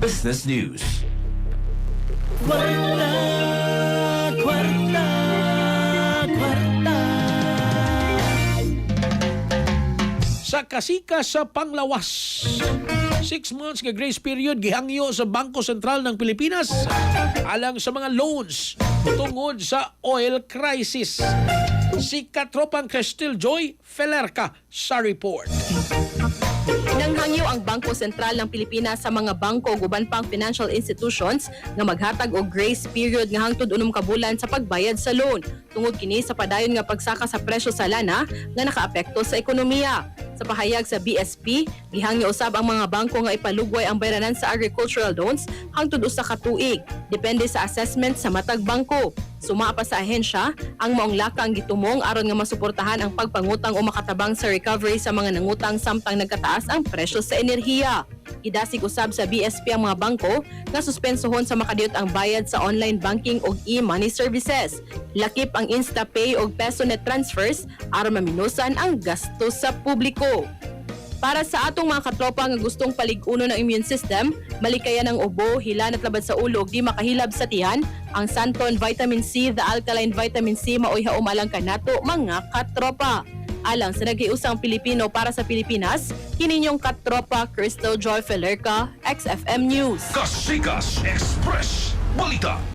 Business News. Kwarta, kwarta, kwarta. Sa kasika sa panglawas, 6 months nga grace period gihangyo sa Bangko Sentral ng Pilipinas alang sa mga loans tungod sa oil crisis. Si katropang Cristel Joy Felerca sa report. Nanghangyo ang Bangko Sentral ng Pilipinas sa mga bangko ug uban pang financial institutions nga maghatag og grace period nga hangtod 6 ka bulan sa pagbayad sa loan tungod kini sa padayon nga pagsaka sa presyo sa lana nga nakaapekto sa ekonomiya. Sa pahayag sa BSP, gihangyo usab ang mga bangko nga ipalugway ang bayranan sa agricultural loans hangtod usa ka tuig depende sa assessment sa matag bangko. Suma pa sa ahensya, ang maong laka ang gitumong aron nga masuportahan ang pagpangutang o makatabang sa recovery sa mga nangutang samtang nagkataas ang presyo sa enerhiya. Idasig usab sa BSP ang mga bangko nga suspensohon sa makadiyot ang bayad sa online banking ug e-money services. Lakip ang InstaPay ug PesoNet transfers aron maminusan ang gastos sa publiko. Para sa atong mga katropa nga gustong palig-uno ng immune system, malikayan ng ubo, hilan at labad sa ulo ug di makahilab sa tiyan, ang Santon Vitamin C, the alkaline vitamin C maoy haom alang kanato mga katropa. Alang sa nag-iusang Pilipino para sa Pilipinas, kininyong katropa Cristel Joy Felerca, XFM News. Kasikas Express Balita.